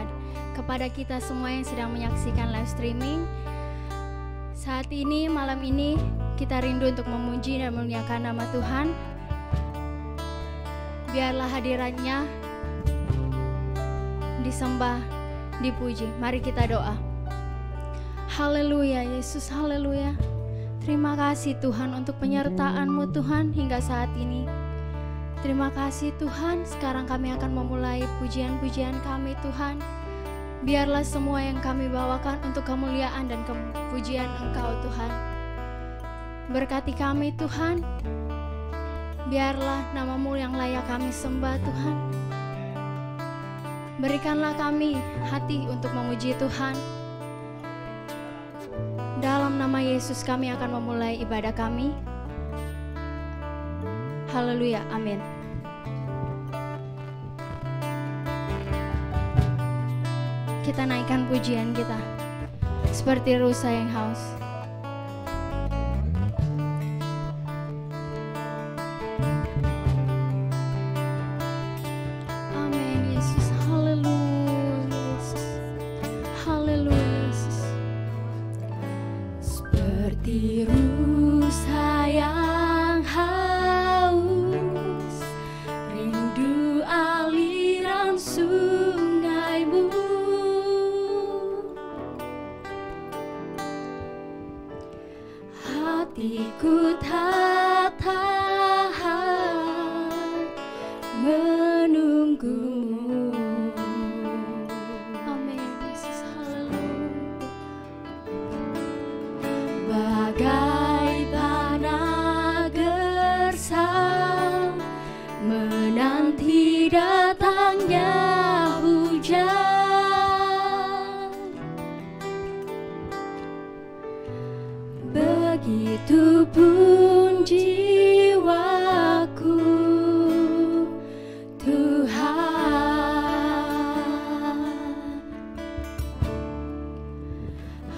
Tuhan. Kepada kita semua yang sedang menyaksikan live streaming, saat ini, malam ini, kita rindu untuk memuji dan memuliakan nama Tuhan. Biarlah hadiratnya disembah, dipuji. Mari kita doa. Haleluya Yesus, haleluya. Terima kasih Tuhan untuk penyertaan-Mu Tuhan hingga saat ini. Terima kasih Tuhan, sekarang kami akan memulai pujian-pujian kami Tuhan. Biarlah semua yang kami bawakan untuk kemuliaan dan kepujian Engkau Tuhan. Berkati kami Tuhan, biarlah nama-Mu yang layak kami sembah Tuhan. Berikanlah kami hati untuk memuji Tuhan. Dalam nama Yesus kami akan memulai ibadah kami. Haleluya, amin. Kita naikkan pujian kita seperti rusa yang haus. Amin Yesus, haleluya Yesus, haleluya Yesus. Seperti rusa yang haus, rindu aliran sungai-Mu. Hatiku tak tahan menunggu-Mu. Amin Yesus, haleluya. Bagai tanah gersang menanti datangnya hujan, begitupun jiwaku Tuhan.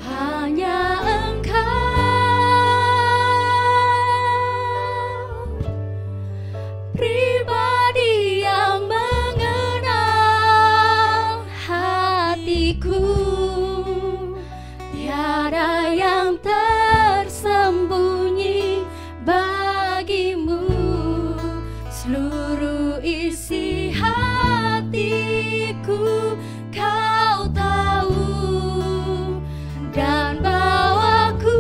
Hanya pribadi yang mengenal hatiku, tiada yang tersembunyi bagi-Mu. Seluruh isi hatiku Kau tahu, dan bawaku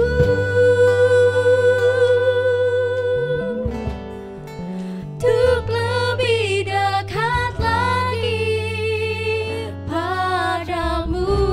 untuk lebih dekat lagi padamu.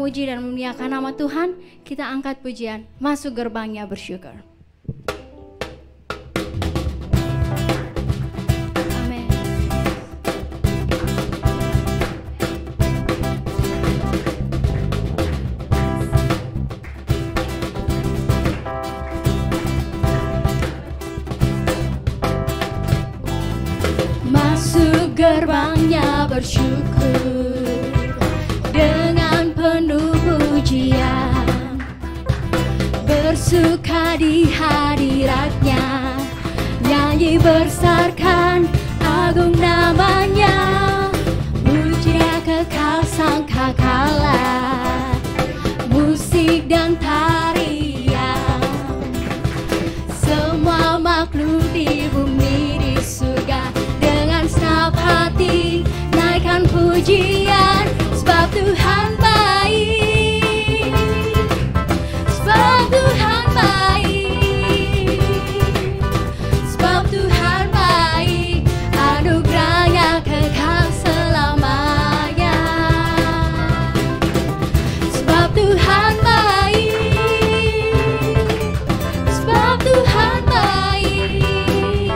memuji dan memuliakan nama Tuhan, kita angkat pujian, masuk gerbangnya bersyukur. Amin. Masuk gerbangnya bersyukur dengan penuh pujian, bersuka di hadiratnya, nyanyi besarkan agung namanya, pujian kekal sangkakala, musik dan tarian, semua makhluk di bumi di surga dengan senap hati naikkan pujian. Sebab Tuhan baik, sebab Tuhan baik, sebab Tuhan baik, anugerahnya kekal selamanya. Sebab Tuhan baik, sebab Tuhan baik,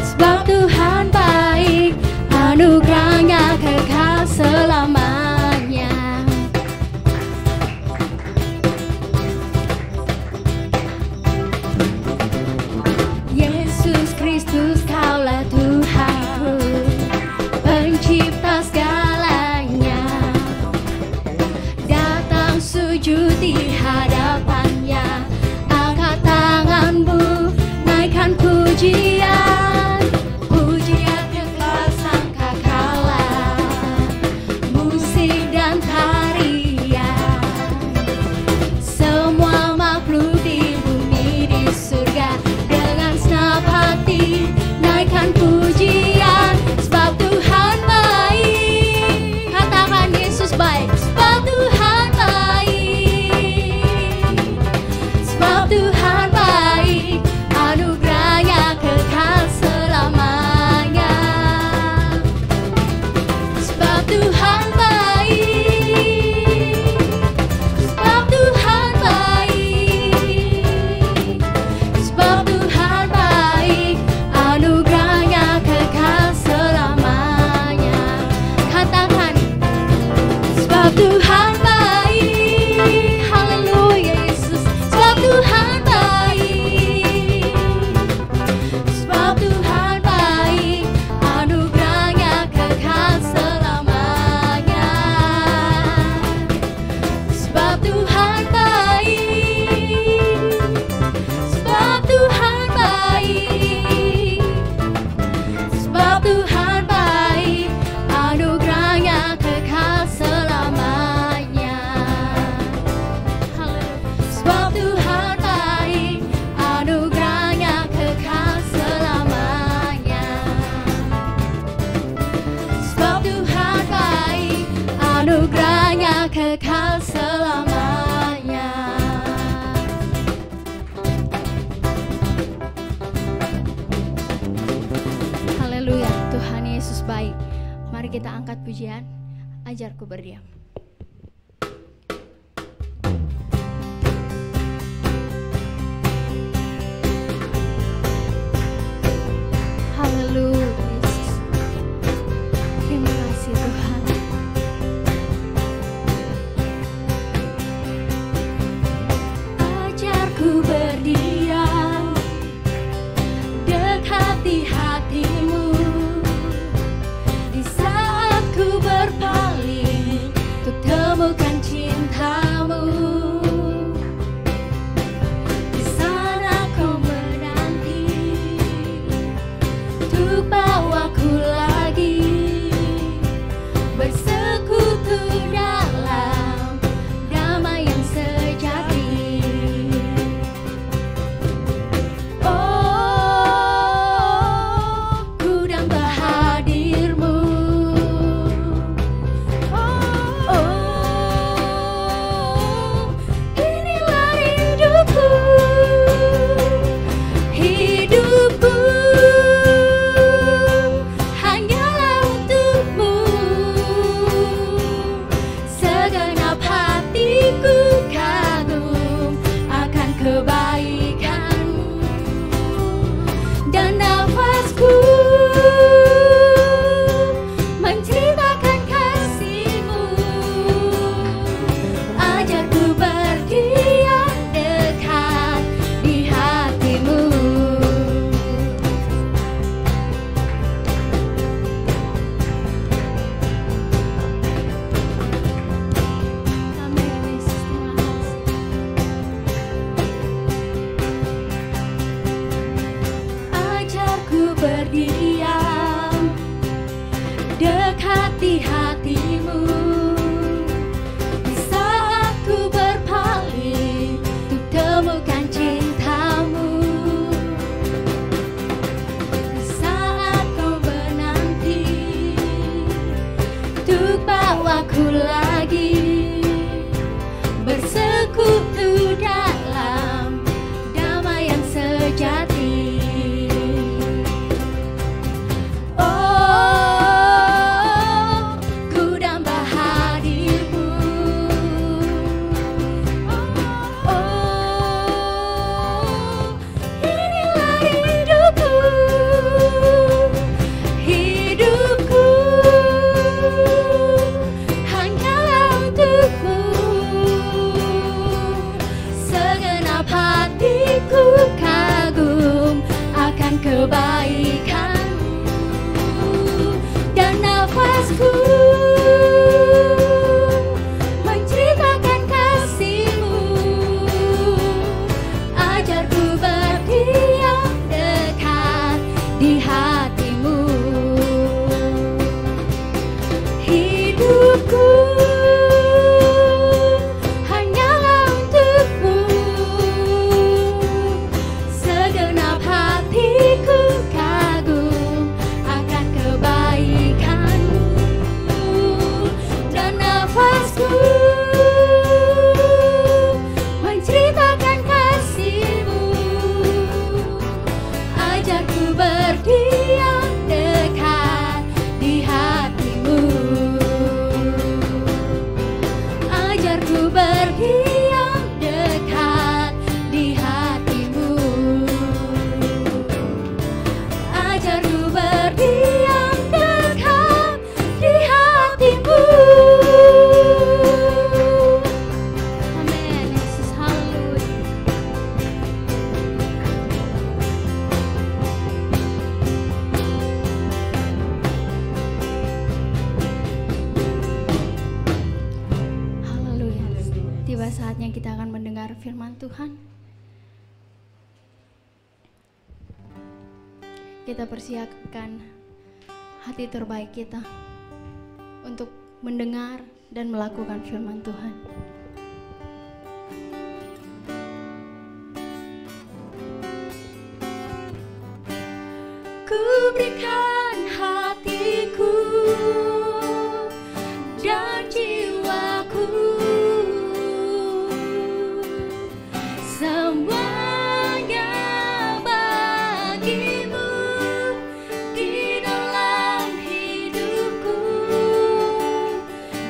sebab Tuhan baik, anugerahnya kekal selamanya. Yesus Kristus kaulah Tuhanku, pencipta segalanya, datang sujud di hadapannya, angkat tanganmu, naikkan pujian, pujian kekal sangkakala, musik dan tarian, semua makhluk di bumi di surga dengan senap hati naikkan pujian. Sebab Tuhan baik, katakan Yesus baik. Sebab Tuhan baik, sebab Tuhan baik, anugerahnya kekal selamanya. Sebab Tuhan baik, sebab Tuhan baik, sebab Tuhan baik, anugerahnya kekal selamanya. Katakan, sebab Tuhan baik, haleluya Yesus. Sebab Tuhan baik, sebab Tuhan baik, anugerahnya kekal selamanya. Sebab Tuhan baik, sebab Tuhan baik, sebab Tuhan baik, anugerahnya kekal selamanya. Haleluya. Sebab Tuhan baik, anugerahnya kekal selamanya. Sebab Tuhan baik, anugerahnya kekal selamanya. Haleluya, Tuhan Yesus baik. Mari kita angkat pujian, ajarku berdiam. Haleluya Yesus. Terima kasih Tuhan. Ajarku berdiam dekat di hatimu, di saat ku berpaling untuk akan kebaikan-Mu, dan nafasku menceritakan kasih-Mu. Ajarku berdiam dekat di hati-Mu. Hidupku hanyalah untuk-Mu, segenap hatiku kagum akan kebaikan-Mu, dan nafasku menceritakan kasih-Mu. Ajarku berdiam dekat di hati-Mu. Ajarku berdiam dekat di hati-Mu. Ajarku berdiam dekat di hati-Mu. Amin, Yesus, haleluya. Haleluya. Tiba saatnya kita akan mendengar firman Tuhan. Kita persiapkan hati terbaik kita untuk mendengar dan melakukan firman Tuhan. Ku berikan hatiku dan jiwaku, semuanya bagi-Mu di dalam hidupku,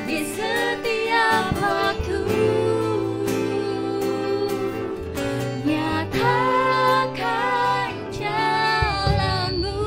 di setiap waktu. Nyatakan jalan-Mu.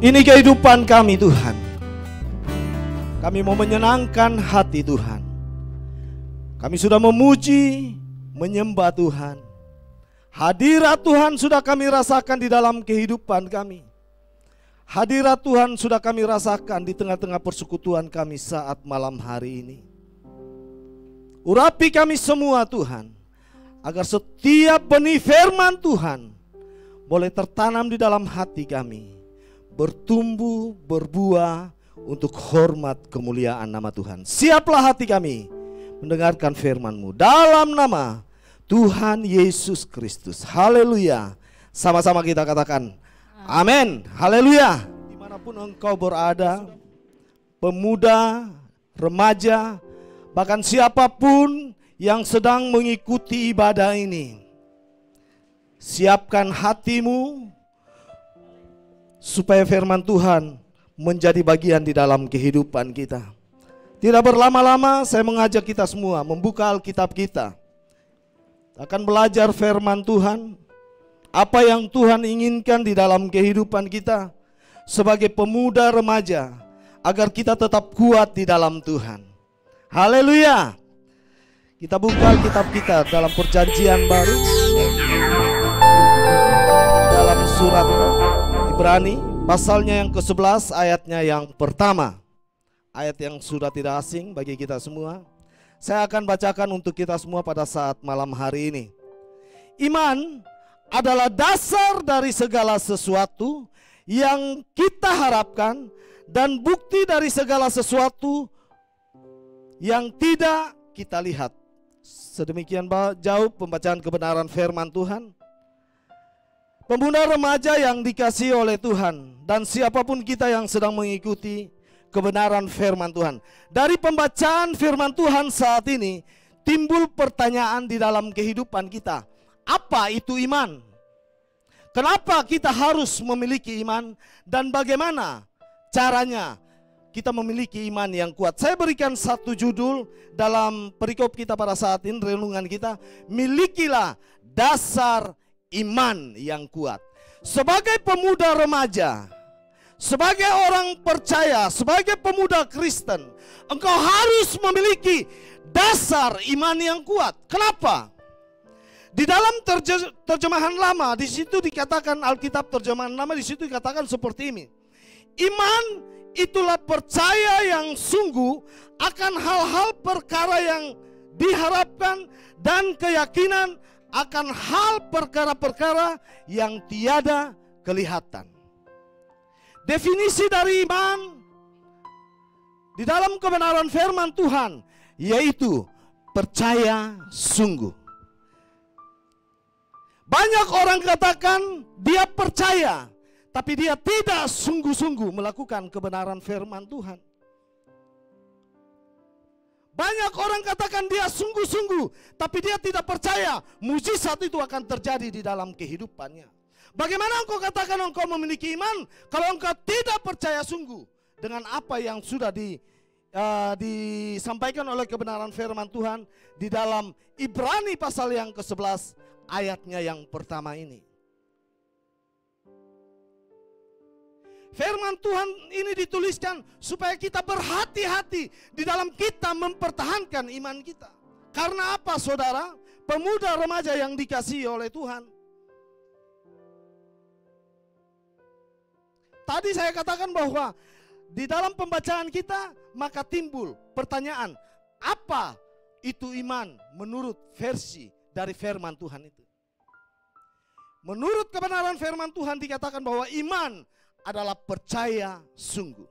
Ini kehidupan kami Tuhan. Kami mau menyenangkan hati Tuhan. Kami sudah memuji, menyembah Tuhan. Hadirat Tuhan sudah kami rasakan di dalam kehidupan kami. Hadirat Tuhan sudah kami rasakan di tengah-tengah persekutuan kami saat malam hari ini. Urapi kami semua Tuhan, agar setiap benih firman Tuhan boleh tertanam di dalam hati kami, bertumbuh, berbuah untuk hormat kemuliaan nama Tuhan. Siaplah hati kami mendengarkan firman-Mu dalam nama Tuhan Yesus Kristus. Haleluya. Sama-sama kita katakan amin. Haleluya. Dimanapun engkau berada, pemuda, remaja, bahkan siapapun yang sedang mengikuti ibadah ini, siapkan hatimu supaya firman Tuhan menjadi bagian di dalam kehidupan kita. Tidak berlama-lama saya mengajak kita semua membuka Alkitab kita. Akan belajar firman Tuhan, apa yang Tuhan inginkan di dalam kehidupan kita sebagai pemuda remaja, agar kita tetap kuat di dalam Tuhan. Haleluya. Kita buka Alkitab kita dalam perjanjian baru, dalam surat Ibrani, pasalnya yang ke-11, ayatnya yang pertama. Ayat yang sudah tidak asing bagi kita semua. Saya akan bacakan untuk kita semua pada saat malam hari ini. Iman adalah dasar dari segala sesuatu yang kita harapkan dan bukti dari segala sesuatu yang tidak kita lihat. Sedemikian jauh pembacaan kebenaran firman Tuhan. Pemuda remaja yang dikasihi oleh Tuhan, dan siapapun kita yang sedang mengikuti kebenaran firman Tuhan. Dari pembacaan firman Tuhan saat ini timbul pertanyaan di dalam kehidupan kita. Apa itu iman? Kenapa kita harus memiliki iman? Dan bagaimana caranya kita memiliki iman yang kuat? Saya berikan satu judul dalam perikop kita pada saat ini, renungan kita. Milikilah dasar iman yang kuat. Sebagai pemuda remaja, sebagai orang percaya, sebagai pemuda Kristen, engkau harus memiliki dasar iman yang kuat. Kenapa? Di dalam terjemahan lama, di situ dikatakan, Alkitab terjemahan lama di situ dikatakan seperti ini. Iman itulah percaya yang sungguh akan hal-hal perkara yang diharapkan dan keyakinan akan hal perkara-perkara yang tiada kelihatan. Definisi dari iman di dalam kebenaran firman Tuhan yaitu percaya sungguh. Banyak orang katakan dia percaya, tapi dia tidak sungguh-sungguh melakukan kebenaran firman Tuhan. Banyak orang katakan dia sungguh-sungguh, tapi dia tidak percaya mujizat itu akan terjadi di dalam kehidupannya. Bagaimana engkau katakan engkau memiliki iman kalau engkau tidak percaya sungguh dengan apa yang sudah disampaikan oleh kebenaran firman Tuhan di dalam Ibrani pasal yang ke-11 ayatnya yang pertama ini. Firman Tuhan ini dituliskan supaya kita berhati-hati di dalam kita mempertahankan iman kita. Karena apa saudara? Pemuda remaja yang dikasihi oleh Tuhan. Tadi saya katakan bahwa di dalam pembacaan kita maka timbul pertanyaan, apa itu iman menurut versi dari firman Tuhan itu? Menurut kebenaran firman Tuhan dikatakan bahwa iman adalah percaya sungguh.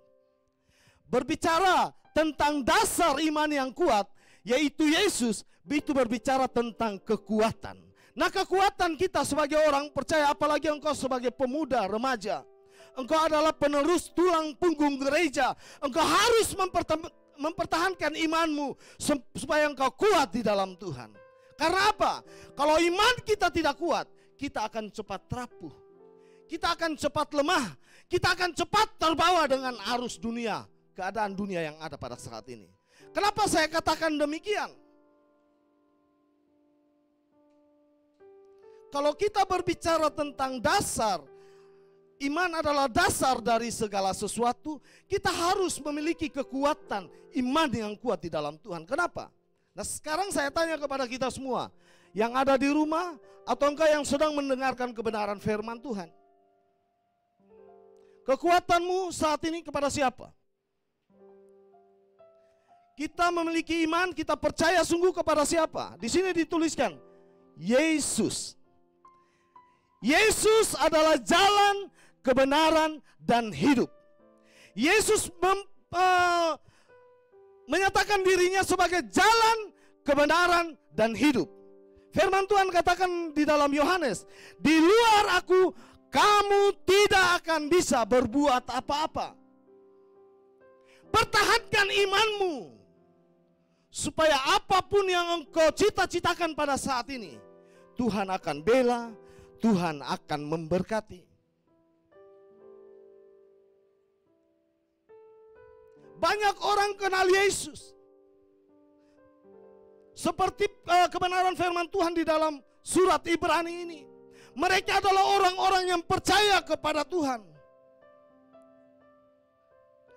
Berbicara tentang dasar iman yang kuat, yaitu Yesus, itu berbicara tentang kekuatan. Nah, kekuatan kita sebagai orang percaya, apalagi engkau sebagai pemuda remaja, engkau adalah penerus tulang punggung gereja. Engkau harus mempertahankan imanmu supaya engkau kuat di dalam Tuhan. Karena apa? Kalau iman kita tidak kuat, kita akan cepat rapuh, kita akan cepat lemah, kita akan cepat terbawa dengan arus dunia, keadaan dunia yang ada pada saat ini. Kenapa saya katakan demikian? Kalau kita berbicara tentang dasar iman adalah dasar dari segala sesuatu, kita harus memiliki kekuatan iman yang kuat di dalam Tuhan. Kenapa? Nah, sekarang saya tanya kepada kita semua yang ada di rumah atau engkau yang sedang mendengarkan kebenaran firman Tuhan. Kekuatanmu saat ini kepada siapa? Kita memiliki iman, kita percaya sungguh kepada siapa? Di sini dituliskan Yesus. Yesus adalah jalan, kebenaran, dan hidup. Yesus menyatakan dirinya sebagai jalan, kebenaran, dan hidup. Firman Tuhan katakan di dalam Yohanes, di luar aku, kamu tidak akan bisa berbuat apa-apa. Pertahankan imanmu, supaya apapun yang engkau cita-citakan pada saat ini, Tuhan akan bela, Tuhan akan memberkati. Banyak orang kenal Yesus. Seperti kebenaran firman Tuhan di dalam surat Ibrani ini. Mereka adalah orang-orang yang percaya kepada Tuhan.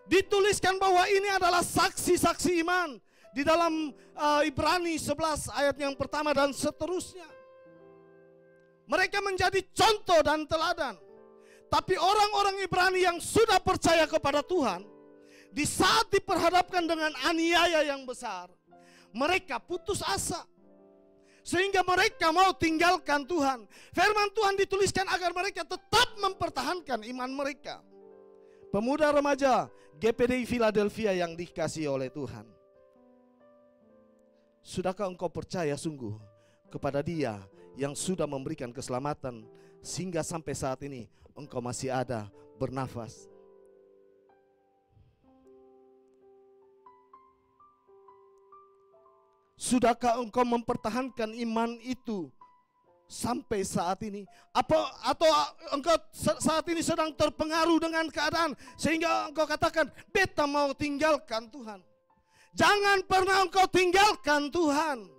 Dituliskan bahwa ini adalah saksi-saksi iman di dalam Ibrani 11 ayat yang pertama dan seterusnya. Mereka menjadi contoh dan teladan. Tapi orang-orang Ibrani yang sudah percaya kepada Tuhan, di saat diperhadapkan dengan aniaya yang besar, mereka putus asa. Sehingga mereka mau tinggalkan Tuhan. Firman Tuhan dituliskan agar mereka tetap mempertahankan iman mereka. Pemuda remaja GPDI Philadelphia yang dikasihi oleh Tuhan. Sudahkah engkau percaya sungguh kepada Dia yang sudah memberikan keselamatan sehingga sampai saat ini engkau masih ada bernafas? Sudahkah engkau mempertahankan iman itu sampai saat ini? Atau engkau saat ini sedang terpengaruh dengan keadaan sehingga engkau katakan, beta mau tinggalkan Tuhan. Jangan pernah engkau tinggalkan Tuhan.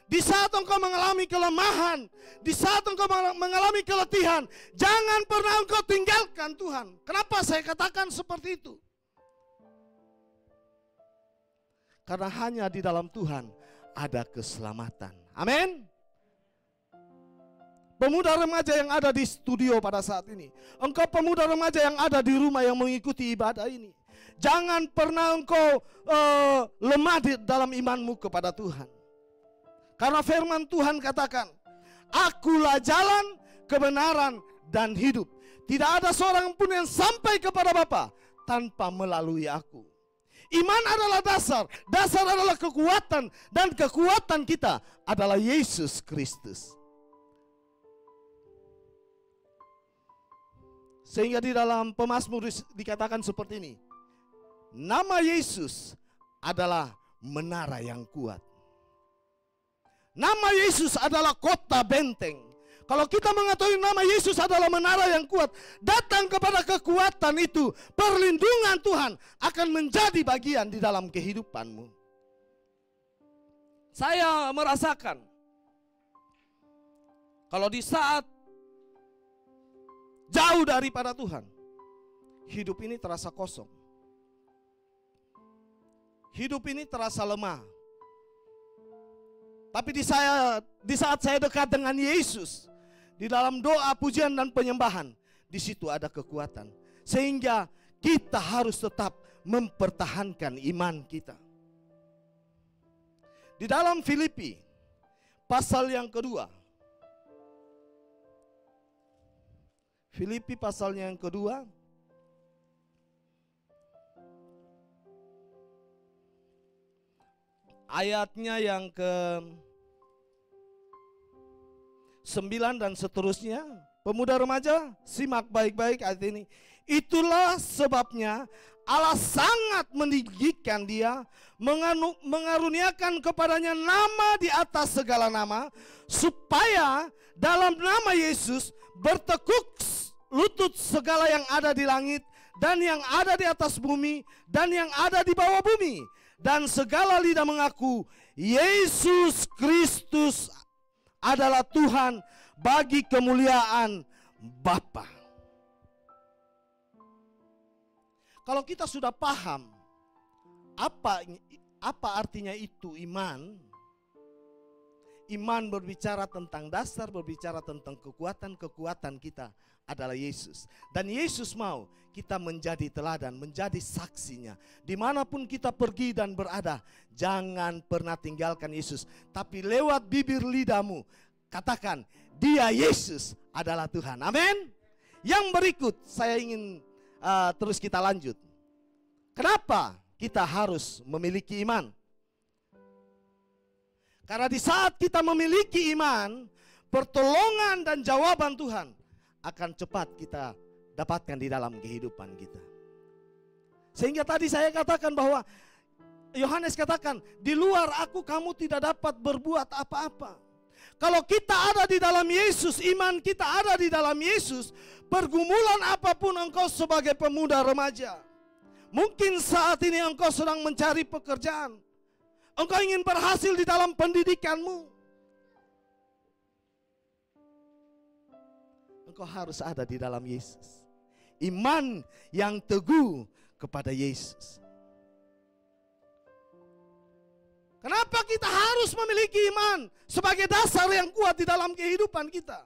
Di saat engkau mengalami kelemahan, di saat engkau mengalami keletihan, jangan pernah engkau tinggalkan Tuhan. Kenapa saya katakan seperti itu? Karena hanya di dalam Tuhan ada keselamatan. Amin. Pemuda remaja yang ada di studio pada saat ini, engkau pemuda remaja yang ada di rumah yang mengikuti ibadah ini, jangan pernah engkau lemah di dalam imanmu kepada Tuhan. Karena firman Tuhan katakan, akulah jalan, kebenaran, dan hidup. Tidak ada seorang pun yang sampai kepada Bapa tanpa melalui aku. Iman adalah dasar, dasar adalah kekuatan, dan kekuatan kita adalah Yesus Kristus. Sehingga di dalam Pemazmur dikatakan seperti ini, nama Yesus adalah menara yang kuat. Nama Yesus adalah kota benteng. Kalau kita mengetahui nama Yesus adalah menara yang kuat, datang kepada kekuatan itu, perlindungan Tuhan akan menjadi bagian di dalam kehidupanmu. Saya merasakan, kalau di saat jauh daripada Tuhan, hidup ini terasa kosong. Hidup ini terasa lemah. Tapi di saat saya dekat dengan Yesus, di dalam doa, pujian, dan penyembahan, di situ ada kekuatan. Sehingga kita harus tetap mempertahankan iman kita. Di dalam Filipi, pasal yang kedua. Filipi pasalnya yang kedua. Ayatnya yang ke-9 dan seterusnya. Pemuda remaja, simak baik-baik ayat ini. Itulah sebabnya Allah sangat meninggikan dia, mengaruniakan kepadanya nama di atas segala nama, supaya dalam nama Yesus bertekuk lutut segala yang ada di langit dan yang ada di atas bumi dan yang ada di bawah bumi, dan segala lidah mengaku Yesus Kristus adalah Tuhan bagi kemuliaan Bapa. Kalau kita sudah paham apa artinya itu iman. Iman berbicara tentang dasar, berbicara tentang kekuatan kita adalah Yesus. Dan Yesus mau kita menjadi teladan, menjadi saksinya. Dimanapun kita pergi dan berada, jangan pernah tinggalkan Yesus. Tapi lewat bibir lidahmu, katakan, dia Yesus adalah Tuhan. Amin. Yang berikut saya ingin terus kita lanjut. Kenapa kita harus memiliki iman? Karena di saat kita memiliki iman, pertolongan dan jawaban Tuhan akan cepat kita dapatkan di dalam kehidupan kita. Sehingga tadi saya katakan bahwa Yohanes katakan, di luar aku kamu tidak dapat berbuat apa-apa. Kalau kita ada di dalam Yesus, iman kita ada di dalam Yesus, pergumulan apapun engkau sebagai pemuda remaja. Mungkin saat ini engkau sedang mencari pekerjaan. Engkau ingin berhasil di dalam pendidikanmu. Engkau harus ada di dalam Yesus. Iman yang teguh kepada Yesus. Kenapa kita harus memiliki iman sebagai dasar yang kuat di dalam kehidupan kita?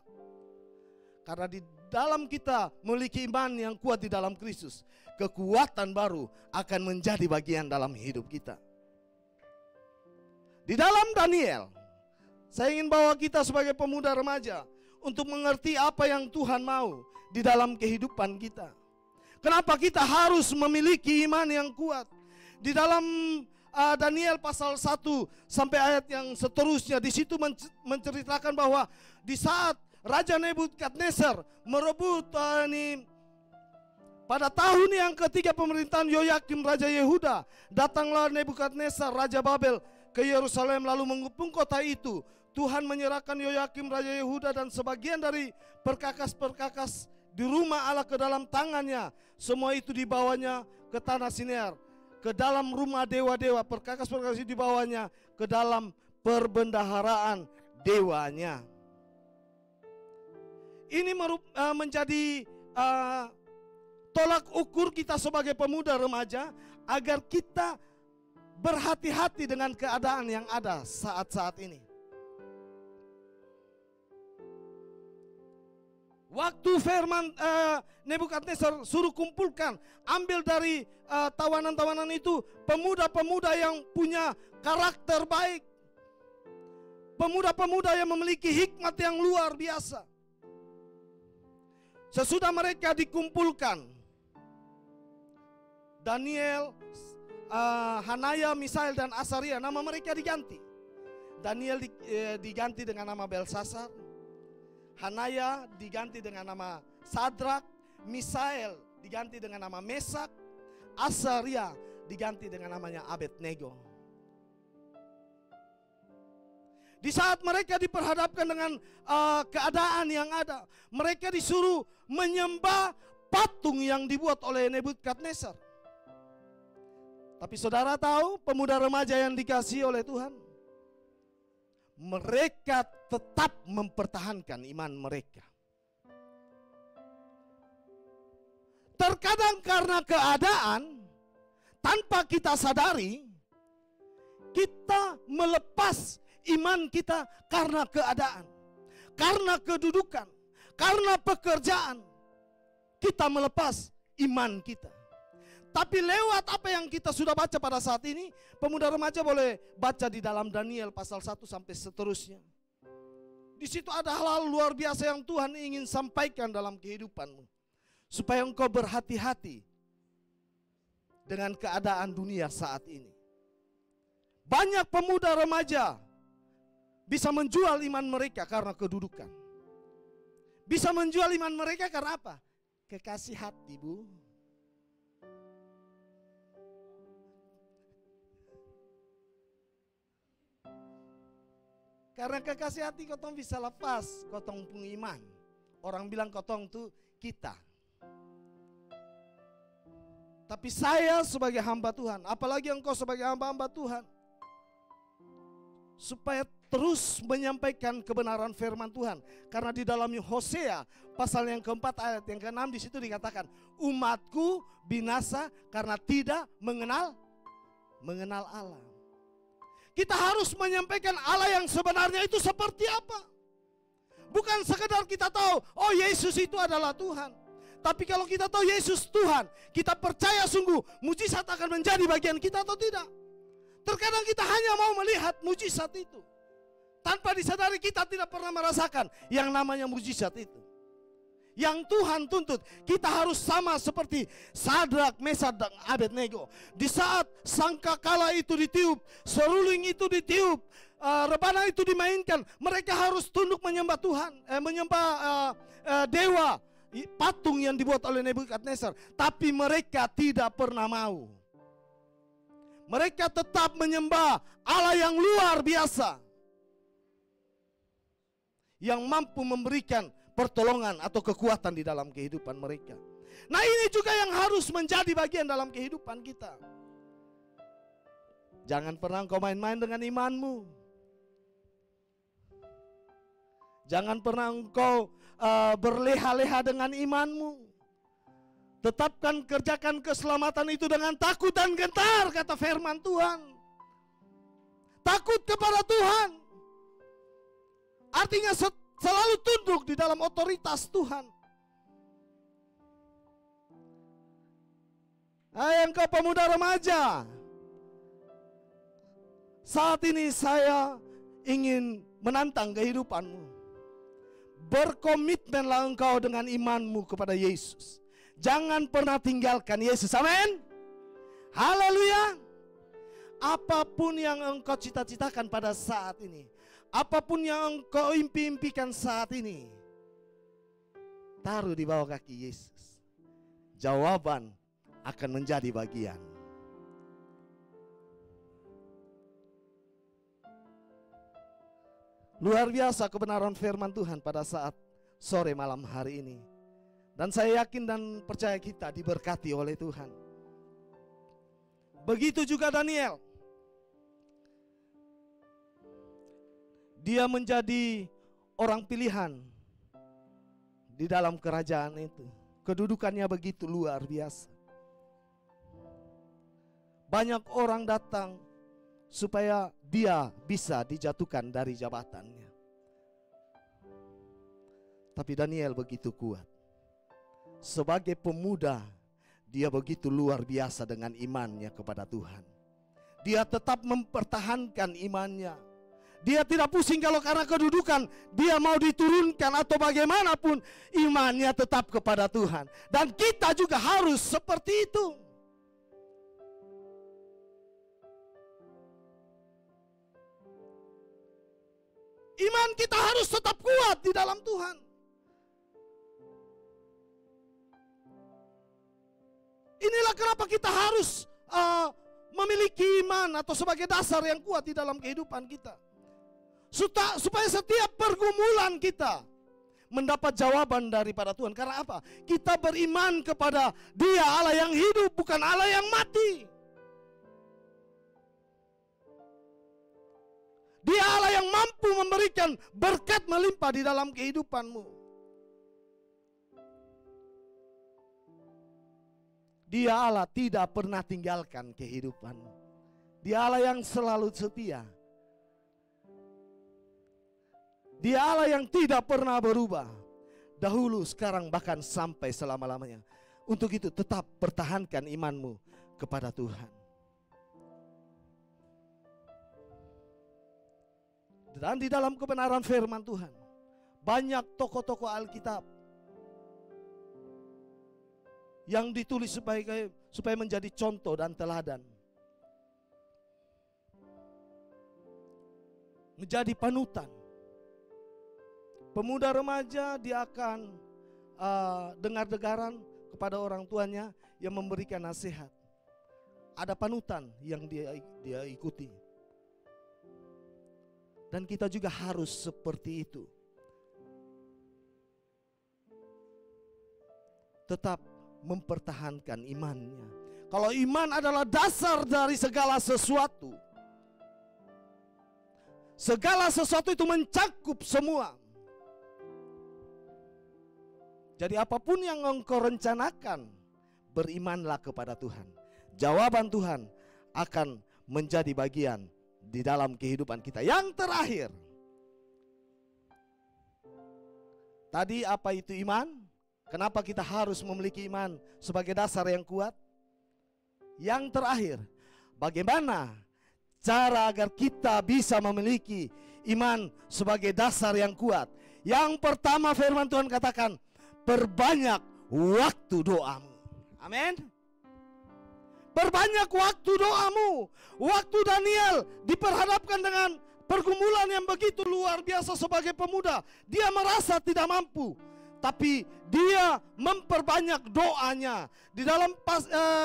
Karena di dalam kita memiliki iman yang kuat di dalam Kristus, kekuatan baru akan menjadi bagian dalam hidup kita. Di dalam Daniel, saya ingin bawa kita sebagai pemuda remaja untuk mengerti apa yang Tuhan mau di dalam kehidupan kita. Kenapa kita harus memiliki iman yang kuat? Di dalam Daniel pasal 1 sampai ayat yang seterusnya, di situ menceritakan bahwa di saat Raja Nebukadnezar merebut pada tahun yang ketiga pemerintahan Yoyakim Raja Yehuda, datanglah Nebukadnezar Raja Babel ke Yerusalem lalu mengepung kota itu. Tuhan menyerahkan Yoyakim Raja Yehuda dan sebagian dari perkakas-perkakas di rumah Allah ke dalam tangannya. Semua itu dibawanya ke tanah Sinear, ke dalam rumah dewa-dewa. Perkakas-perkakas itu dibawanya ke dalam perbendaharaan dewanya. Ini menjadi tolak ukur kita sebagai pemuda remaja agar kita berhati-hati dengan keadaan yang ada saat-saat ini. Waktu firman Nebukadnezar suruh kumpulkan, ambil dari tawanan-tawanan itu pemuda-pemuda yang punya karakter baik, pemuda-pemuda yang memiliki hikmat yang luar biasa. Sesudah mereka dikumpulkan, Daniel, Hanaya, Misael dan Asaria, nama mereka diganti. Daniel diganti dengan nama Belsasar, Hanaya diganti dengan nama Sadrak, Misael diganti dengan nama Mesak, Asaria diganti dengan namanya Abednego. Di saat mereka diperhadapkan dengan keadaan yang ada, mereka disuruh menyembah patung yang dibuat oleh Nebukadnezar. Tapi saudara tahu, pemuda remaja yang dikasihi oleh Tuhan, mereka tetap mempertahankan iman mereka. Terkadang karena keadaan, tanpa kita sadari, kita melepas iman kita karena keadaan, karena kedudukan, karena pekerjaan. Kita melepas iman kita. Tapi lewat apa yang kita sudah baca pada saat ini, pemuda remaja boleh baca di dalam Daniel pasal 1 sampai seterusnya. Di situ ada hal-hal luar biasa yang Tuhan ingin sampaikan dalam kehidupanmu, supaya engkau berhati-hati dengan keadaan dunia saat ini. Banyak pemuda remaja bisa menjual iman mereka karena kedudukan. Bisa menjual iman mereka karena apa? Kekasih hati, Bu. Karena kekasih hati kotong bisa lepas, kotong punya iman. Orang bilang kotong tuh kita. Tapi saya sebagai hamba Tuhan, apalagi engkau sebagai hamba-hamba Tuhan, supaya terus menyampaikan kebenaran firman Tuhan. Karena di dalam Hosea pasal yang keempat ayat yang ke-6 di situ dikatakan, umatku binasa karena tidak mengenal Allah. Kita harus menyampaikan Allah yang sebenarnya itu seperti apa. Bukan sekedar kita tahu, oh Yesus itu adalah Tuhan. Tapi kalau kita tahu Yesus Tuhan, kita percaya sungguh mujizat akan menjadi bagian kita atau tidak. Terkadang kita hanya mau melihat mujizat itu, tanpa disadari kita tidak pernah merasakan yang namanya mujizat itu. Yang Tuhan tuntut, kita harus sama seperti Sadrak, Mesak, dan Abednego. Di saat sangkakala itu ditiup, seruling itu ditiup, rebana itu dimainkan, mereka harus tunduk menyembah Tuhan, menyembah dewa, patung yang dibuat oleh Nebukadnezar. Tapi mereka tidak pernah mau. Mereka tetap menyembah Allah yang luar biasa, yang mampu memberikan pertolongan atau kekuatan di dalam kehidupan mereka. Nah, ini juga yang harus menjadi bagian dalam kehidupan kita. Jangan pernah engkau main-main dengan imanmu. Jangan pernah engkau berleha-leha dengan imanmu. Tetapkan, kerjakan keselamatan itu dengan takut dan gentar, kata firman Tuhan. Takut kepada Tuhan artinya selalu tunduk di dalam otoritas Tuhan. Hai engkau pemuda remaja, saat ini saya ingin menantang kehidupanmu. Berkomitmenlah engkau dengan imanmu kepada Yesus. Jangan pernah tinggalkan Yesus. Amin. Haleluya. Apapun yang engkau cita-citakan pada saat ini, apapun yang engkau impi-impikan saat ini, taruh di bawah kaki Yesus. Jawaban akan menjadi bagian. Luar biasa kebenaran firman Tuhan pada saat sore malam hari ini. Dan saya yakin dan percaya kita diberkati oleh Tuhan. Begitu juga Daniel. Dia menjadi orang pilihan di dalam kerajaan itu. Kedudukannya begitu luar biasa. Banyak orang datang supaya dia bisa dijatuhkan dari jabatannya. Tapi Daniel begitu kuat. Sebagai pemuda, dia begitu luar biasa dengan imannya kepada Tuhan. Dia tetap mempertahankan imannya. Dia tidak pusing kalau karena kedudukan dia mau diturunkan atau bagaimanapun, imannya tetap kepada Tuhan. Dan kita juga harus seperti itu. Iman kita harus tetap kuat di dalam Tuhan. Inilah kenapa kita harus memiliki iman atau sebagai dasar yang kuat di dalam kehidupan kita. Supaya setiap pergumulan kita mendapat jawaban daripada Tuhan. Karena apa? Kita beriman kepada Dia Allah yang hidup, bukan Allah yang mati. Dia Allah yang mampu memberikan berkat melimpah di dalam kehidupanmu. Dia Allah tidak pernah tinggalkan kehidupanmu. Dia Allah yang selalu setia. Dia Allah yang tidak pernah berubah. Dahulu, sekarang, bahkan sampai selama-lamanya. Untuk itu tetap pertahankan imanmu kepada Tuhan. Dan di dalam kebenaran firman Tuhan, banyak tokoh-tokoh Alkitab yang ditulis supaya menjadi contoh dan teladan, menjadi panutan. Pemuda remaja dia akan dengar-dengaran kepada orang tuanya yang memberikan nasihat. Ada panutan yang dia ikuti. Dan kita juga harus seperti itu. Tetap mempertahankan imannya. Kalau iman adalah dasar dari segala sesuatu, Segala sesuatu itu mencakup semua. Jadi apapun yang engkau rencanakan, berimanlah kepada Tuhan. Jawaban Tuhan akan menjadi bagian di dalam kehidupan kita. Yang terakhir, tadi apa itu iman? Kenapa kita harus memiliki iman sebagai dasar yang kuat? Yang terakhir, bagaimana cara agar kita bisa memiliki iman sebagai dasar yang kuat? Yang pertama, firman Tuhan katakan, perbanyak waktu doamu. Amin. Perbanyak waktu doamu. Waktu Daniel diperhadapkan dengan pergumulan yang begitu luar biasa sebagai pemuda. Dia merasa tidak mampu, tapi dia memperbanyak doanya. Di dalam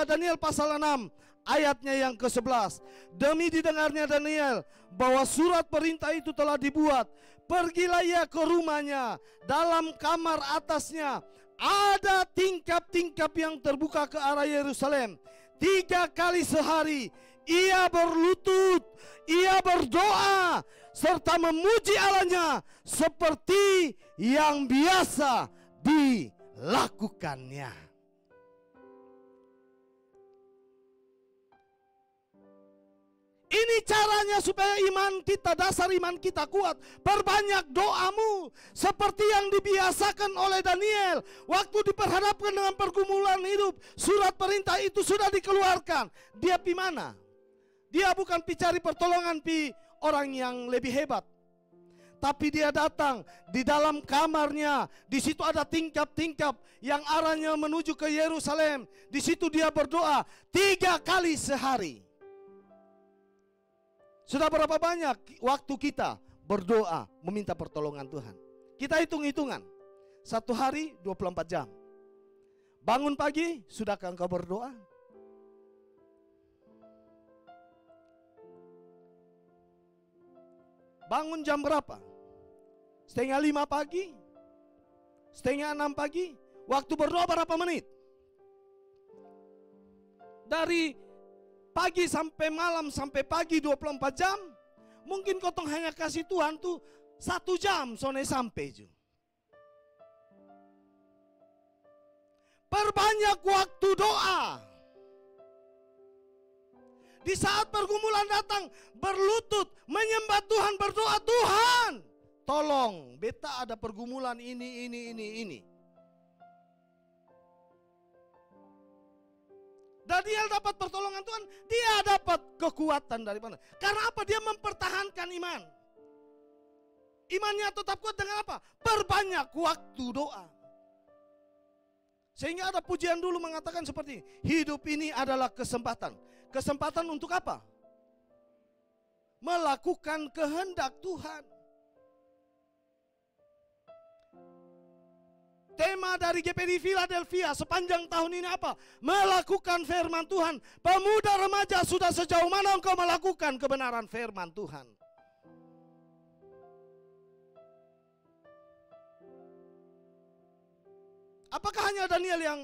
Daniel pasal 6 ayatnya yang ke-11. Demi didengarnya Daniel bahwa surat perintah itu telah dibuat, pergilah ia ke rumahnya. Dalam kamar atasnya ada tingkap-tingkap yang terbuka ke arah Yerusalem. 3 kali sehari ia berlutut, ia berdoa serta memuji Allahnya seperti yang biasa dilakukannya. Ini caranya supaya iman kita, dasar iman kita kuat. Perbanyak doamu seperti yang dibiasakan oleh Daniel. Waktu diperhadapkan dengan pergumulan hidup, surat perintah itu sudah dikeluarkan. Dia pi mana? Dia bukan pi cari pertolongan pi orang yang lebih hebat, tapi dia datang di dalam kamarnya. Di situ ada tingkap-tingkap yang arahnya menuju ke Yerusalem. Di situ dia berdoa 3 kali sehari. Sudah berapa banyak waktu kita berdoa meminta pertolongan Tuhan? Kita hitung-hitungan. 1 hari 24 jam. Bangun pagi, sudahkah engkau berdoa? Bangun jam berapa? 4:30 pagi? 5:30 pagi? Waktu berdoa berapa menit? Dari pagi sampai malam, sampai pagi 24 jam. Mungkin kotong hanya kasih Tuhan tuh 1 jam sone sampai ju. Perbanyak waktu doa. Di saat pergumulan datang, berlutut menyembah Tuhan, berdoa, Tuhan tolong beta ada pergumulan ini. Daniel dapat pertolongan Tuhan, dia dapat kekuatan dari mana? Karena apa? Dia mempertahankan iman. Imannya tetap kuat dengan apa? Perbanyak waktu doa. Sehingga ada pujian dulu mengatakan seperti ini, hidup ini adalah kesempatan. Kesempatan untuk apa? Melakukan kehendak Tuhan. Tema dari GPD Philadelphia sepanjang tahun ini apa? Melakukan firman Tuhan. Pemuda remaja, sudah sejauh mana engkau melakukan kebenaran firman Tuhan? Apakah hanya Daniel yang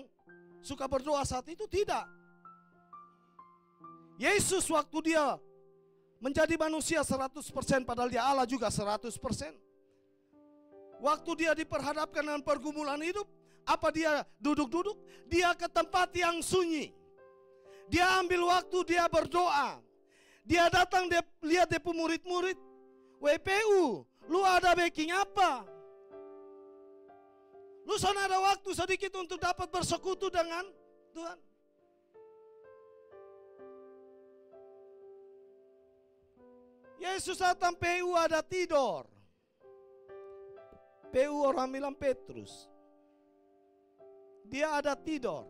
suka berdoa saat itu? Tidak. Yesus waktu dia menjadi manusia 100%, padahal dia Allah juga 100%. Waktu dia diperhadapkan dengan pergumulan hidup, apa dia duduk-duduk? Dia ke tempat yang sunyi. Dia ambil waktu, dia berdoa. Dia datang, dia lihat dia murid-murid. WPU, lu ada backing apa? Lu sana ada waktu sedikit untuk dapat bersekutu dengan Tuhan. Yesus datang, PU ada tidur. PU orang bilang Petrus, dia ada tidur.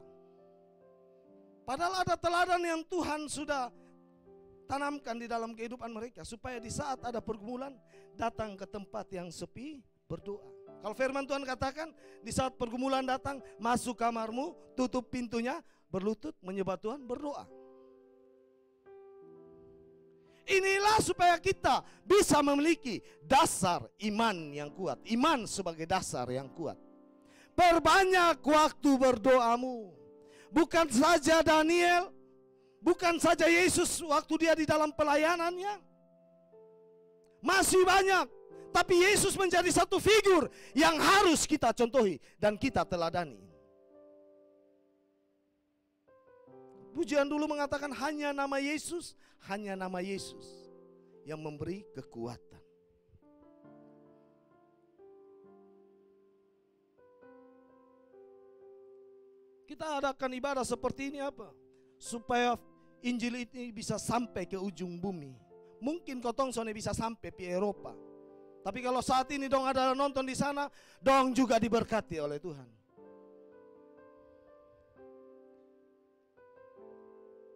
Padahal ada teladan yang Tuhan sudah tanamkan di dalam kehidupan mereka, supaya di saat ada pergumulan datang ke tempat yang sepi berdoa. Kalau firman Tuhan katakan, di saat pergumulan datang, masuk kamarmu, tutup pintunya, berlutut menyembah Tuhan, berdoa. Inilah supaya kita bisa memiliki dasar iman yang kuat. Iman sebagai dasar yang kuat. Perbanyak waktu berdoamu. Bukan saja Daniel, bukan saja Yesus waktu dia di dalam pelayanannya. Masih banyak. Tapi Yesus menjadi satu figur yang harus kita contohi dan kita teladani. Pujian dulu mengatakan hanya nama Yesus yang memberi kekuatan. Kita adakan ibadah seperti ini apa? Supaya Injil ini bisa sampai ke ujung bumi. Mungkin kotong sone bisa sampai di Eropa. Tapi kalau saat ini dong ada nonton di sana, dong juga diberkati oleh Tuhan.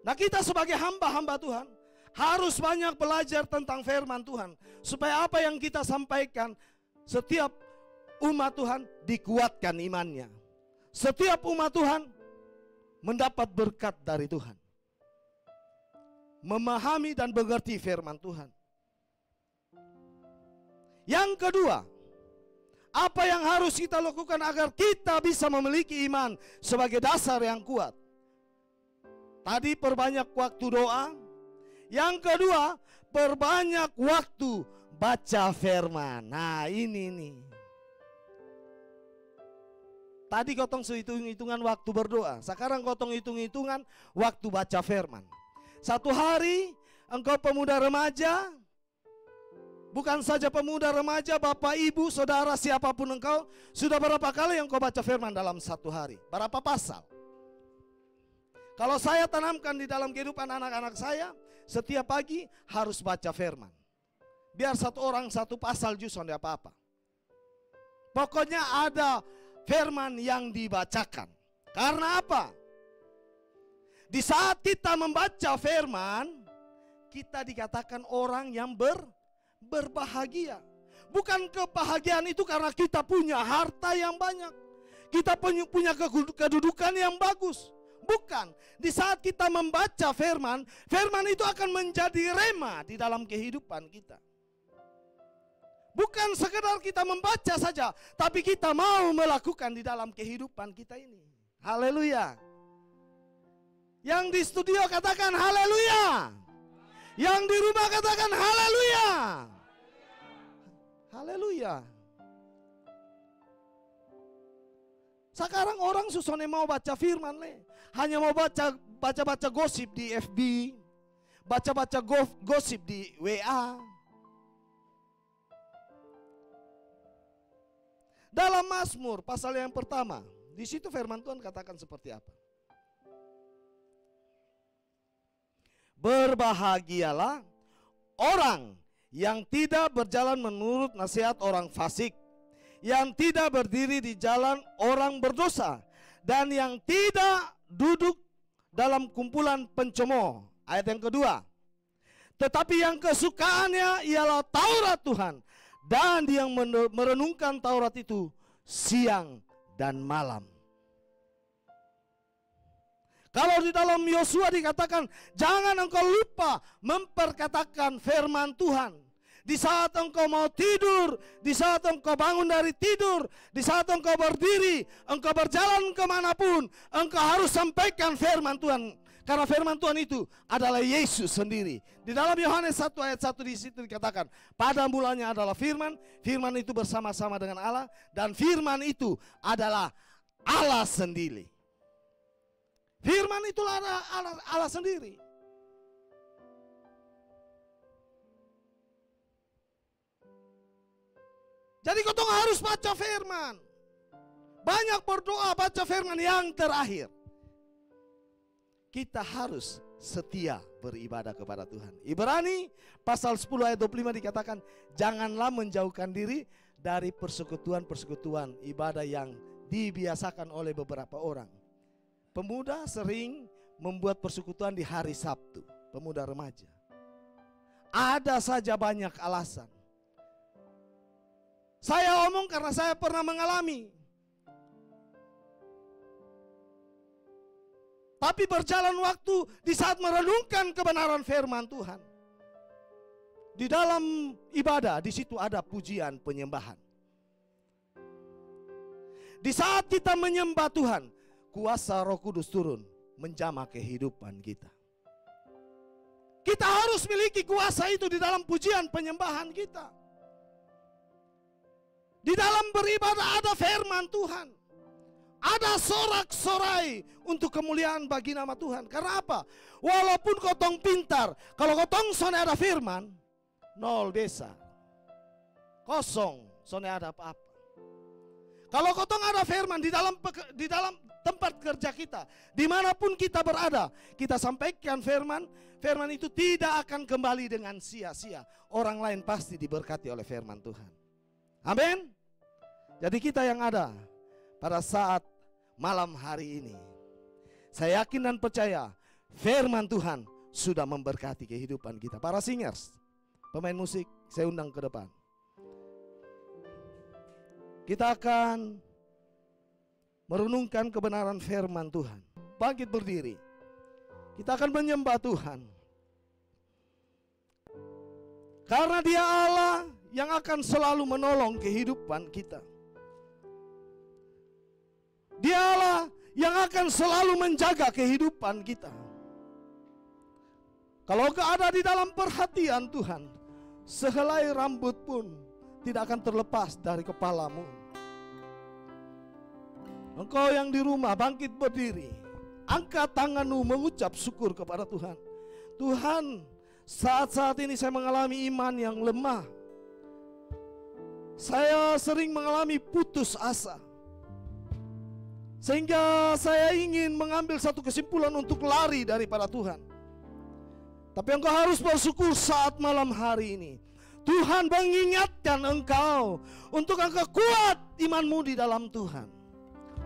Nah, kita sebagai hamba-hamba Tuhan harus banyak belajar tentang firman Tuhan. Supaya apa yang kita sampaikan, setiap umat Tuhan dikuatkan imannya. Setiap umat Tuhan mendapat berkat dari Tuhan. Memahami dan mengerti firman Tuhan. Yang kedua, apa yang harus kita lakukan agar kita bisa memiliki iman sebagai dasar yang kuat? Tadi perbanyak waktu doa. Yang kedua, perbanyak waktu baca firman. Nah, ini nih. Tadi kotong hitung-hitungan waktu berdoa. Sekarang kotong hitung-hitungan waktu baca firman. Satu hari engkau pemuda remaja, bukan saja pemuda remaja, bapak, ibu, saudara, siapapun engkau, sudah berapa kali engkau baca firman dalam satu hari? Berapa pasal? Kalau saya tanamkan di dalam kehidupan anak-anak saya, setiap pagi harus baca firman. Biar satu orang satu pasal justru tidak apa-apa. Pokoknya ada firman yang dibacakan. Karena apa? Di saat kita membaca firman, kita dikatakan orang yang berbahagia. Bukan kebahagiaan itu karena kita punya harta yang banyak. Kita punya kedudukan yang bagus. Bukan. Di saat kita membaca firman, firman itu akan menjadi rema di dalam kehidupan kita. Bukan sekedar kita membaca saja, tapi kita mau melakukan di dalam kehidupan kita ini. Haleluya. Yang di studio katakan haleluya. Yang di rumah katakan haleluya. Haleluya. Sekarang orang susone mau baca firman le. Hanya mau baca gosip di FB. Baca gosip di WA. Dalam Mazmur pasal yang pertama, di situ firman Tuhan katakan seperti apa? Berbahagialah orang yang tidak berjalan menurut nasihat orang fasik, yang tidak berdiri di jalan orang berdosa, dan yang tidak duduk dalam kumpulan pencemooh. Ayat yang kedua. Tetapi yang kesukaannya ialah Taurat Tuhan, dan dia merenungkan Taurat itu siang dan malam. Kalau di dalam Yosua dikatakan, jangan engkau lupa memperkatakan firman Tuhan. Di saat engkau mau tidur, di saat engkau bangun dari tidur, di saat engkau berdiri, engkau berjalan kemanapun, engkau harus sampaikan firman Tuhan. Karena firman Tuhan itu adalah Yesus sendiri. Di dalam Yohanes 1 ayat 1 di situ dikatakan, pada mulanya adalah firman, firman itu bersama-sama dengan Allah, dan firman itu adalah Allah sendiri. Firman itulah Allah sendiri. Jadi kau harus baca firman. Banyak berdoa, baca firman. Yang terakhir, kita harus setia beribadah kepada Tuhan. Ibrani pasal 10 ayat 25 dikatakan, janganlah menjauhkan diri dari persekutuan-persekutuan ibadah yang dibiasakan oleh beberapa orang. Pemuda sering membuat persekutuan di hari Sabtu, pemuda remaja. Ada saja banyak alasan. Saya omong karena saya pernah mengalami. Tapi berjalan waktu di saat merenungkan kebenaran firman Tuhan. Di dalam ibadah, di situ ada pujian penyembahan. Di saat kita menyembah Tuhan, kuasa Roh Kudus turun menjamah kehidupan kita. Kita harus miliki kuasa itu di dalam pujian penyembahan kita. Di dalam beribadah ada firman Tuhan. Ada sorak-sorai untuk kemuliaan bagi nama Tuhan. Karena apa? Walaupun kotong pintar, kalau kotong sone ada firman, nol desa. Kosong, sone ada apa-apa. Kalau kotong ada firman di dalam tempat kerja kita, dimanapun kita berada, kita sampaikan firman, firman itu tidak akan kembali dengan sia-sia. Orang lain pasti diberkati oleh firman Tuhan. Amin. Jadi kita yang ada pada saat malam hari ini, saya yakin dan percaya firman Tuhan sudah memberkati kehidupan kita. Para singers, pemain musik, saya undang ke depan. Kita akan merenungkan kebenaran firman Tuhan. Bangkit berdiri. Kita akan menyembah Tuhan. Karena Dia Allah yang akan selalu menolong kehidupan kita. Dia Allah yang akan selalu menjaga kehidupan kita. Kalau Engkau ada di dalam perhatian Tuhan, sehelai rambut pun tidak akan terlepas dari kepalamu. Engkau yang di rumah bangkit berdiri, angkat tanganmu mengucap syukur kepada Tuhan. Tuhan, saat-saat ini saya mengalami iman yang lemah. Saya sering mengalami putus asa. Sehingga saya ingin mengambil satu kesimpulan untuk lari daripada Tuhan. Tapi engkau harus bersyukur saat malam hari ini. Tuhan mengingatkan engkau untuk engkau kuat imanmu di dalam Tuhan.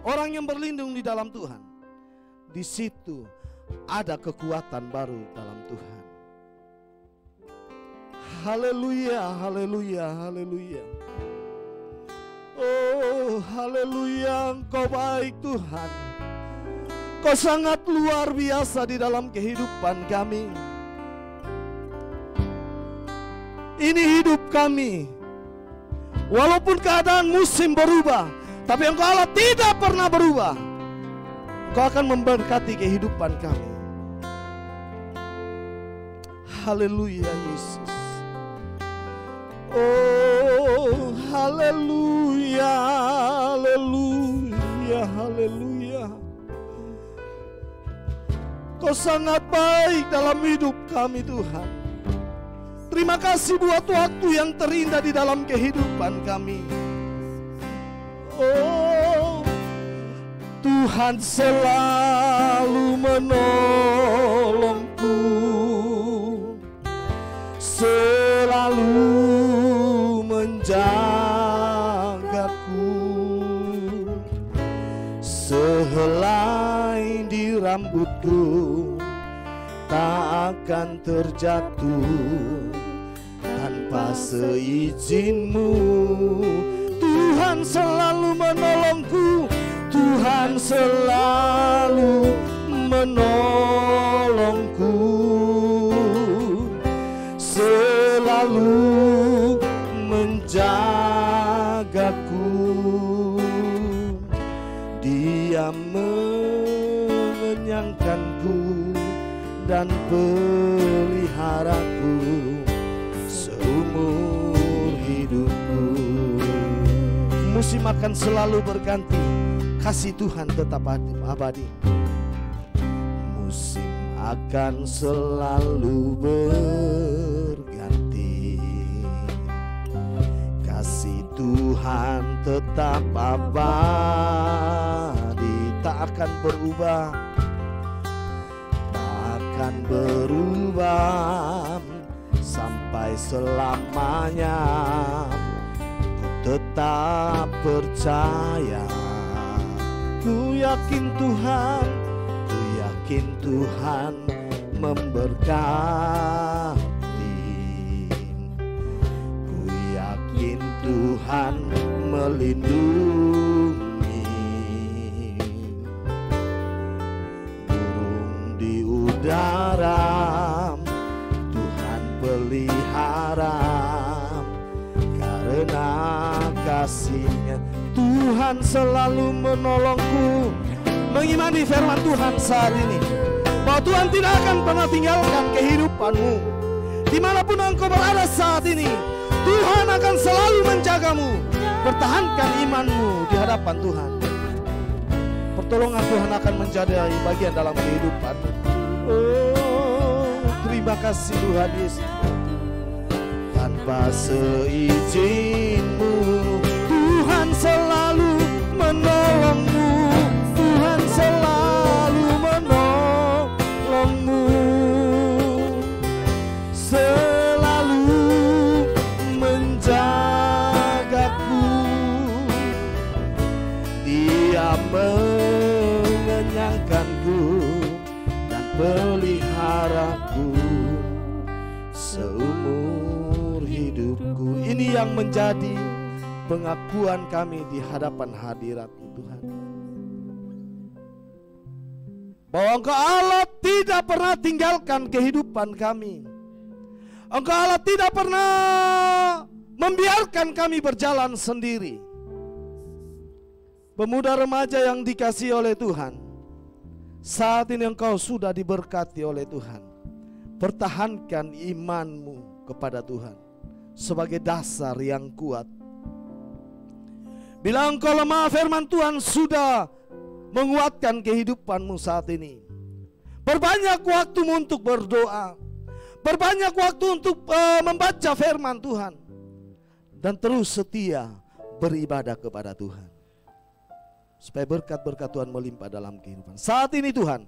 Orang yang berlindung di dalam Tuhan, di situ ada kekuatan baru dalam Tuhan. Haleluya, haleluya, haleluya. Oh, haleluya, Engkau baik Tuhan. Kau sangat luar biasa di dalam kehidupan kami. Ini hidup kami. Walaupun keadaan musim berubah, tapi Engkau Allah tidak pernah berubah. Engkau akan memberkati kehidupan kami. Haleluya Yesus. Oh, haleluya, haleluya, haleluya. Kau sangat baik dalam hidup kami Tuhan. Terima kasih buat waktu yang terindah di dalam kehidupan kami. Oh, Tuhan selalu menolongku, selalu menjagaku, sehelai di rambutku tak akan terjatuh tanpa seizinmu. Tuhan selalu menolongku, Tuhan selalu menolongku, selalu menjagaku. Dia mengenyangkanku dan peliharaku seumur hidupku. Musim akan selalu berganti, kasih Tuhan tetap abadi. Musim akan selalu berganti, kasih Tuhan tetap abadi. Tak akan berubah, tak akan berubah sampai selamanya. Ku tetap percaya, ku yakin Tuhan, ku yakin Tuhan memberkati. Ku yakin Tuhan melindungi. Burung di udara Tuhan pelihara, karena kasih-Nya Tuhan selalu menolongku. Mengimani firman Tuhan saat ini, bahwa Tuhan tidak akan pernah tinggalkan kehidupanmu. Dimanapun engkau berada saat ini, Tuhan akan selalu menjagamu. Pertahankan imanmu di hadapan Tuhan. Pertolongan Tuhan akan menjadi bagian dalam kehidupanmu. Oh, terima kasih Tuhan Yesus. Tanpa seizinmu, Tuhan selalu menolongmu. Tuhan selalu menolongmu. Selalu menjagaku. Dia mengenyangkanku dan peliharaku seumur hidupku. Ini yang menjadi pengakuan kami di hadapan hadirat-Mu Tuhan, bahwa Engkau Allah tidak pernah tinggalkan kehidupan kami. Engkau Allah tidak pernah membiarkan kami berjalan sendiri. Pemuda remaja yang dikasihi oleh Tuhan, saat ini engkau sudah diberkati oleh Tuhan. Pertahankan imanmu kepada Tuhan sebagai dasar yang kuat. Bila engkau lemah, firman Tuhan sudah menguatkan kehidupanmu saat ini. Perbanyak waktumu untuk berdoa. Perbanyak waktu untuk membaca firman Tuhan. Dan terus setia beribadah kepada Tuhan, supaya berkat-berkat Tuhan melimpah dalam kehidupan. Saat ini Tuhan,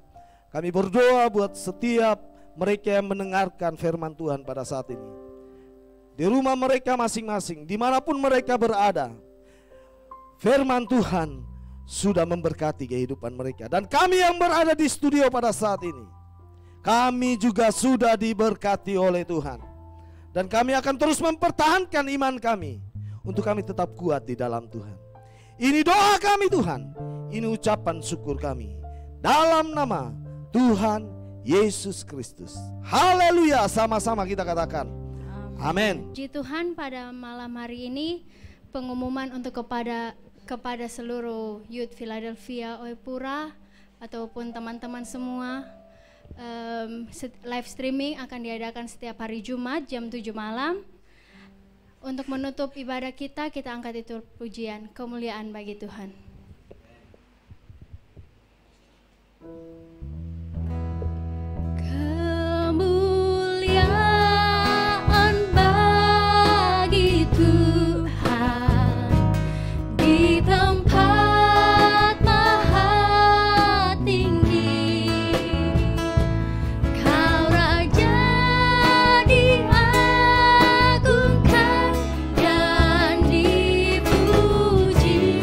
kami berdoa buat setiap mereka yang mendengarkan firman Tuhan pada saat ini. Di rumah mereka masing-masing, dimanapun mereka berada, firman Tuhan sudah memberkati kehidupan mereka. Dan kami yang berada di studio pada saat ini, kami juga sudah diberkati oleh Tuhan. Dan kami akan terus mempertahankan iman kami, untuk kami tetap kuat di dalam Tuhan. Ini doa kami Tuhan, ini ucapan syukur kami, dalam nama Tuhan Yesus Kristus. Haleluya, sama-sama kita katakan amin. Puji Tuhan, pada malam hari ini pengumuman untuk kepada seluruh Youth Philadelphia Oepura ataupun teman-teman semua, live streaming akan diadakan setiap hari Jumat jam 7 malam. Untuk menutup ibadah kita angkat itu pujian, kemuliaan bagi Tuhan. Kemuliaan bagi Tuhan di tempat maha tinggi. Kau Raja diagungkan dan dipuji.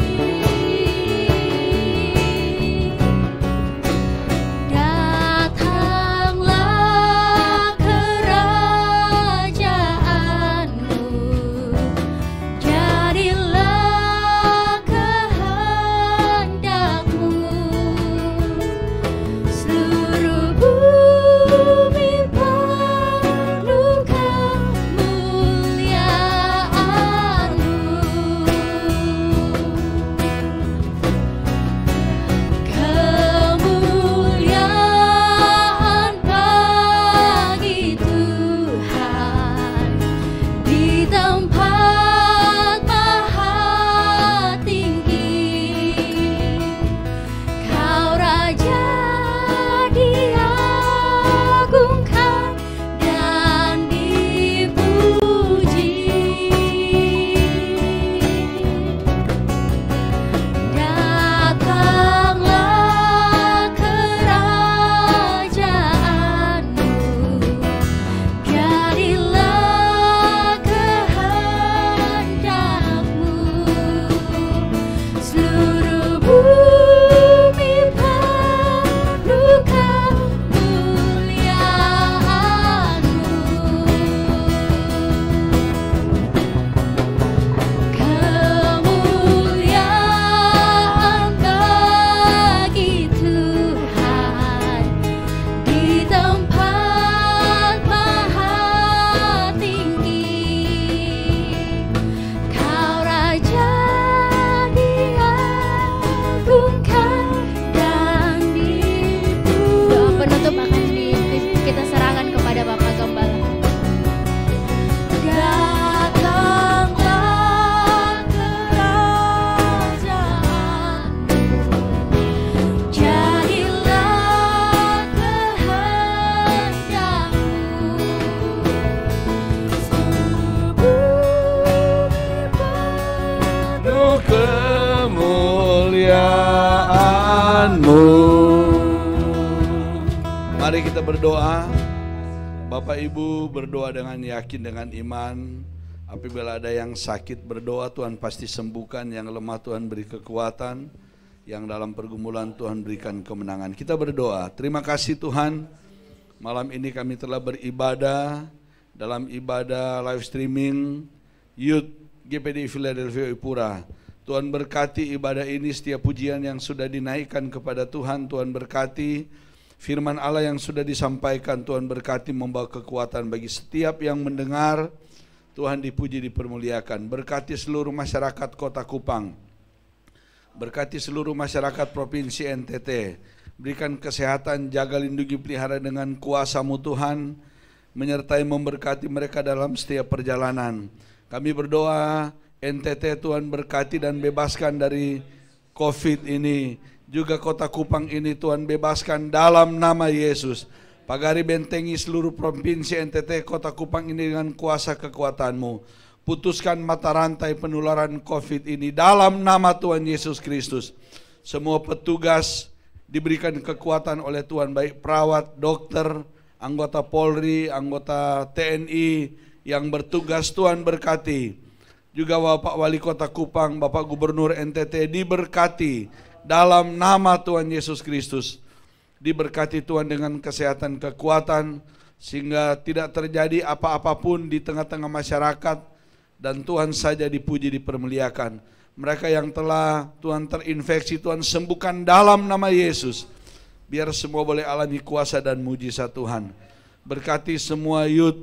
Mari kita berdoa. Bapak Ibu berdoa dengan yakin, dengan iman. Apabila ada yang sakit berdoa, Tuhan pasti sembuhkan. Yang lemah Tuhan beri kekuatan. Yang dalam pergumulan Tuhan berikan kemenangan. Kita berdoa. Terima kasih Tuhan. Malam ini kami telah beribadah dalam ibadah live streaming Youth GPDI Philadelphia Ipura. Tuhan berkati ibadah ini, setiap pujian yang sudah dinaikkan kepada Tuhan. Tuhan berkati firman Allah yang sudah disampaikan. Tuhan berkati membawa kekuatan bagi setiap yang mendengar. Tuhan dipuji, dipermuliakan. Berkati seluruh masyarakat Kota Kupang. Berkati seluruh masyarakat Provinsi NTT. Berikan kesehatan, jaga, lindungi, pelihara dengan kuasa-Mu Tuhan. Menyertai, memberkati mereka dalam setiap perjalanan. Kami berdoa NTT Tuhan berkati dan bebaskan dari COVID ini. Juga Kota Kupang ini Tuhan bebaskan dalam nama Yesus. Pagari bentengi seluruh provinsi NTT Kota Kupang ini dengan kuasa kekuatan-Mu. Putuskan mata rantai penularan COVID ini dalam nama Tuhan Yesus Kristus. Semua petugas diberikan kekuatan oleh Tuhan, baik perawat, dokter, anggota Polri, anggota TNI yang bertugas. Tuhan berkati. Juga Bapak Wali Kota Kupang, Bapak Gubernur NTT diberkati dalam nama Tuhan Yesus Kristus. Diberkati Tuhan dengan kesehatan, kekuatan, sehingga tidak terjadi apa-apapun di tengah-tengah masyarakat, dan Tuhan saja dipuji, dipermuliakan. Mereka yang telah Tuhan terinfeksi, Tuhan sembuhkan dalam nama Yesus. Biar semua boleh alami kuasa dan mujizat Tuhan. Berkati semua youth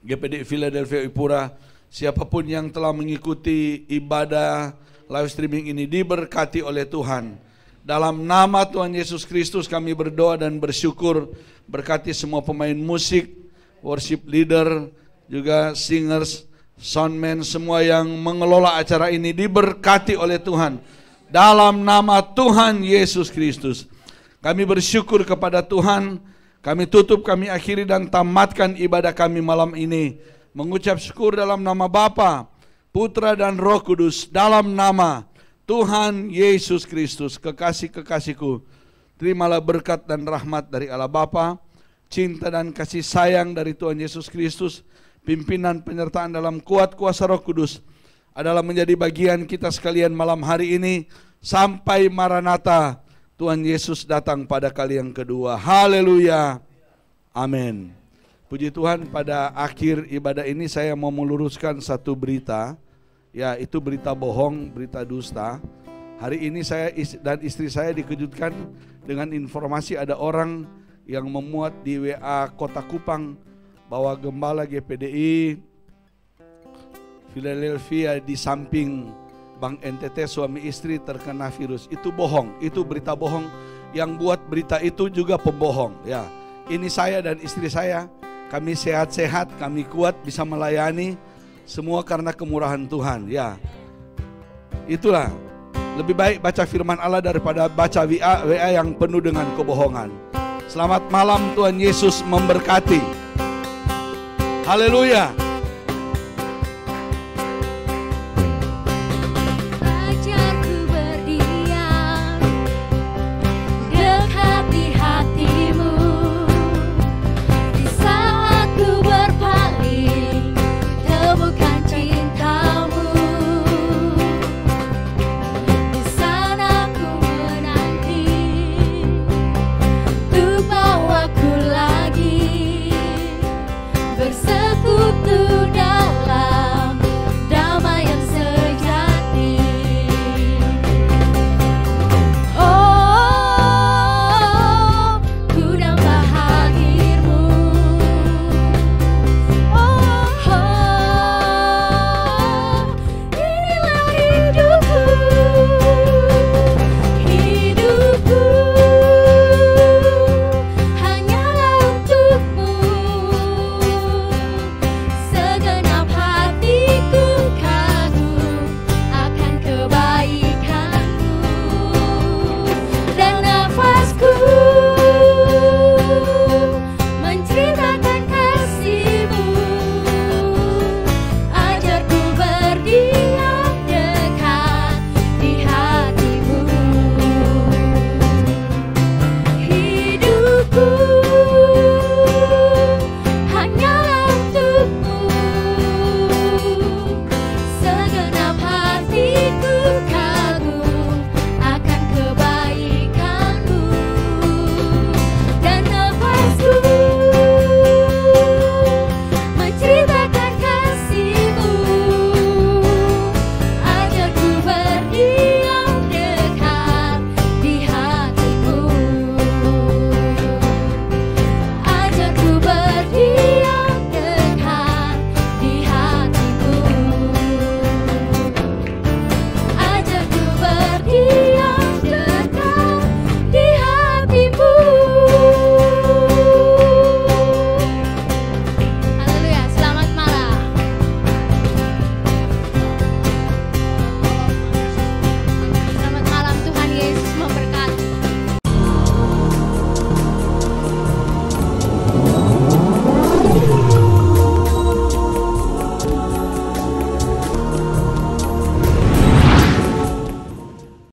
GPDI Philadelphia Ipura. Siapapun yang telah mengikuti ibadah live streaming ini diberkati oleh Tuhan. Dalam nama Tuhan Yesus Kristus kami berdoa dan bersyukur. Berkati semua pemain musik, worship leader, juga singers, soundman, semua yang mengelola acara ini diberkati oleh Tuhan. Dalam nama Tuhan Yesus Kristus. Kami bersyukur kepada Tuhan. Kami tutup, kami akhiri dan tamatkan ibadah kami malam ini. Mengucap syukur dalam nama Bapa, Putra dan Roh Kudus, dalam nama Tuhan Yesus Kristus. Kekasih-kekasihku, terimalah berkat dan rahmat dari Allah Bapa, cinta dan kasih sayang dari Tuhan Yesus Kristus, pimpinan penyertaan dalam kuat kuasa Roh Kudus adalah menjadi bagian kita sekalian malam hari ini sampai Maranatha, Tuhan Yesus datang pada kali yang kedua. Haleluya. Amin. Puji Tuhan, pada akhir ibadah ini saya mau meluruskan satu berita. Ya, itu berita bohong, berita dusta. Hari ini saya dan istri saya dikejutkan dengan informasi ada orang yang memuat di WA Kota Kupang bahwa gembala GPDI Philadelphia di samping Bank NTT suami istri terkena virus. Itu bohong, itu berita bohong. Yang buat berita itu juga pembohong. Ya, ini saya dan istri saya. Kami sehat-sehat, kami kuat, bisa melayani semua karena kemurahan Tuhan. Ya, itulah. Lebih baik baca firman Allah daripada baca WA yang penuh dengan kebohongan. Selamat malam, Tuhan Yesus memberkati. Haleluya.